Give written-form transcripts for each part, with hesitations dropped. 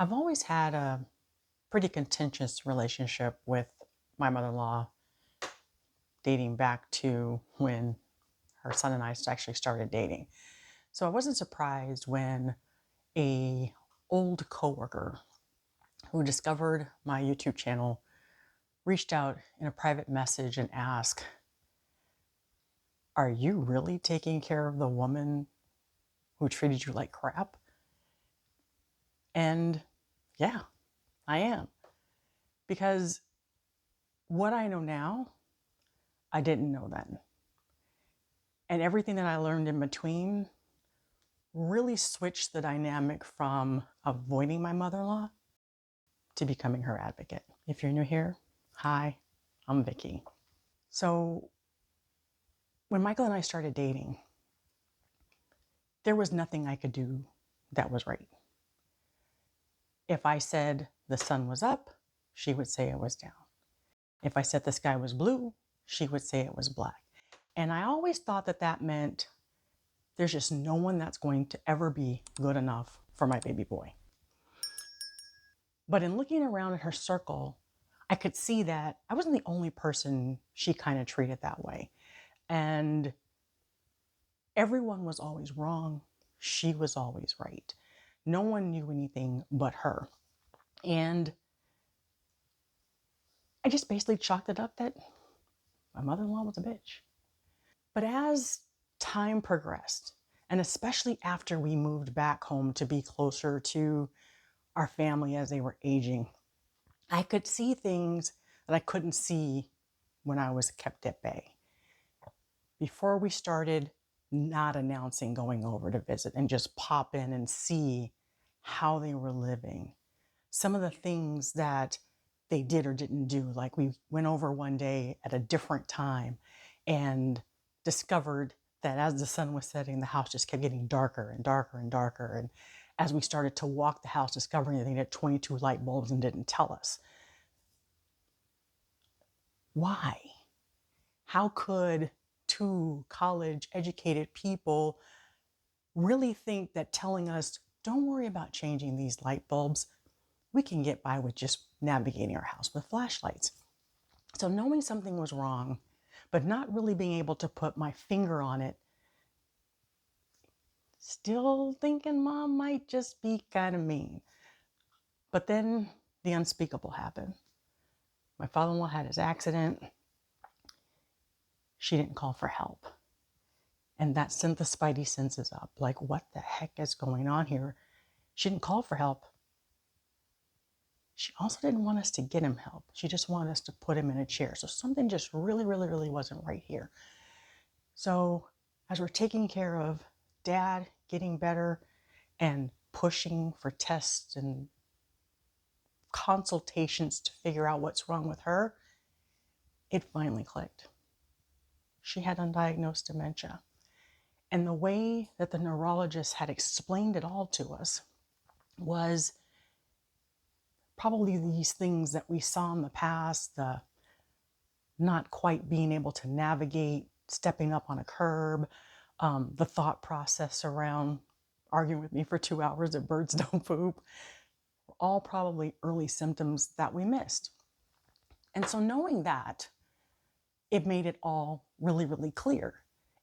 I've always had a pretty contentious relationship with my mother-in-law, dating back to when her son and I actually started dating. So I wasn't surprised when a old coworker who discovered my YouTube channel reached out in a private message and asked, "Are you really taking care of the woman who treated you like crap?" And yeah, I am. Because what I know now, I didn't know then. And everything that I learned in between really switched the dynamic from avoiding my mother-in-law to becoming her advocate. If you're new here, hi, I'm Vicki. So when Michael and I started dating, there was nothing I could do that was right. If I said the sun was up, she would say it was down. If I said the sky was blue, she would say it was black. And I always thought that that meant there's just no one that's going to ever be good enough for my baby boy. But in looking around at her circle, I could see that I wasn't the only person she kind of treated that way. And everyone was always wrong. She was always right. No one knew anything but her. And I just basically chalked it up that my mother in law was a bitch. But as time progressed, and especially after we moved back home to be closer to our family as they were aging, I could see things that I couldn't see when I was kept at bay. Before we started not announcing going over to visit and just pop in and see how they were living, some of the things that they did or didn't do, like we went over one day at a different time and discovered that as the sun was setting, the house just kept getting darker and darker and darker. And as we started to walk the house, discovering that they had 22 light bulbs and didn't tell us. Why? How could two college educated people really think that telling us, don't worry about changing these light bulbs, we can get by with just navigating our house with flashlights? So knowing something was wrong, but not really being able to put my finger on it, still thinking mom might just be kind of mean. But then the unspeakable happened. My father-in-law had his accident. She didn't call for help. And that sent the spidey senses up. Like, what the heck is going on here? She didn't call for help. She also didn't want us to get him help. She just wanted us to put him in a chair. So something just really, really, really wasn't right here. So as we're taking care of dad getting better and pushing for tests and consultations to figure out what's wrong with her, it finally clicked. She had undiagnosed dementia. And the way that the neurologist had explained it all to us was probably these things that we saw in the past, the not quite being able to navigate, stepping up on a curb, the thought process around arguing with me for 2 hours that birds don't poop, all probably early symptoms that we missed. And so knowing that, it made it all really, really clear.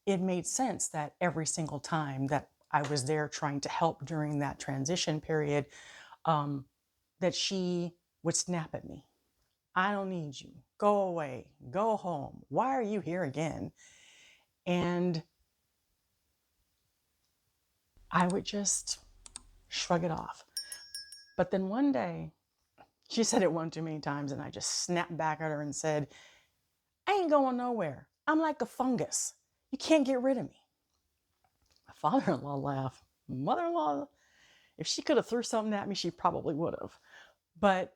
It made sense that every single time that I was there trying to help during that transition period, that she would snap at me. I don't need you. Go away. Go home. Why are you here again? And I would just shrug it off. But then one day, she said it one too many times, and I just snapped back at her and said, I ain't going nowhere. I'm like a fungus. You can't get rid of me. My father-in-law laughed. Mother-in-law, if she could have threw something at me, she probably would have. But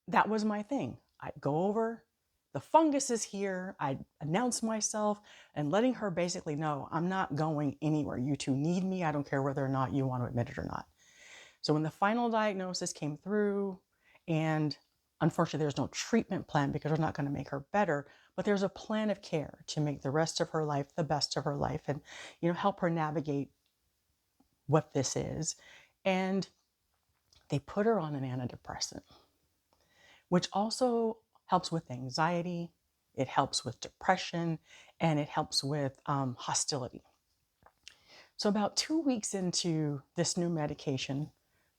that was my thing. I'd go over, the fungus is here. I'd announce myself and letting her basically know I'm not going anywhere. You two need me. I don't care whether or not you want to admit it or not. So when the final diagnosis came through, and unfortunately there's no treatment plan because we're not going to make her better, but there's a plan of care to make the rest of her life the best of her life and, help her navigate what this is. And They put her on an antidepressant, which also helps with anxiety, it helps with depression, and it helps with hostility. So about 2 weeks into this new medication,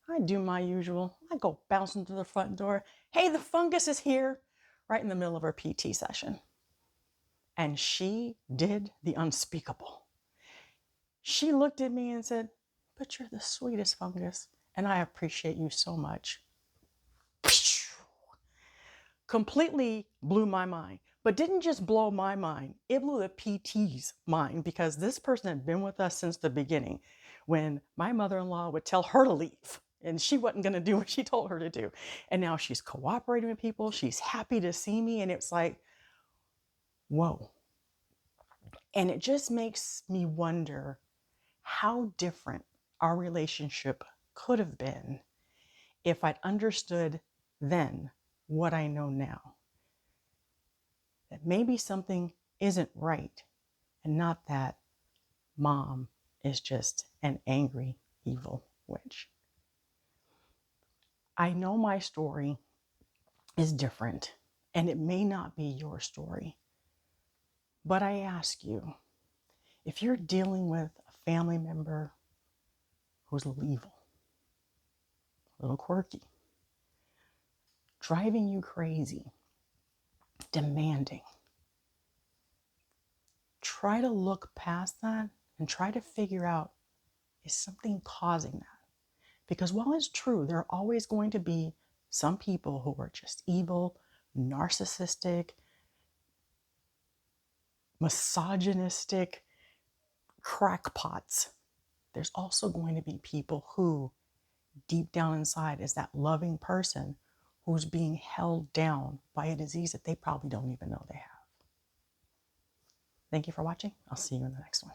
I do my usual. I go bouncing through the front door. Hey, the fungus is here, right in the middle of her PT session. And she did the unspeakable. She looked at me and said, "But you're the sweetest fungus, and I appreciate you so much." Completely blew my mind, but didn't just blow my mind. It blew the PT's mind, because this person had been with us since the beginning, when my mother-in-law would tell her to leave and she wasn't going to do what she told her to do. And now she's cooperating with people. She's happy to see me. And it's like, whoa. And it just makes me wonder how different our relationship could have been if I'd understood then what I know now. That maybe something isn't right, and not that mom is just an angry, evil witch. I know my story is different, and it may not be your story, but I ask you, if you're dealing with a family member who's a little evil, a little quirky, driving you crazy, demanding, try to look past that and try to figure out, is something causing that? Because while it's true, there are always going to be some people who are just evil, narcissistic, misogynistic crackpots. There's also going to be people who, deep down inside, is that loving person who's being held down by a disease that they probably don't even know they have. Thank you for watching. I'll see you in the next one.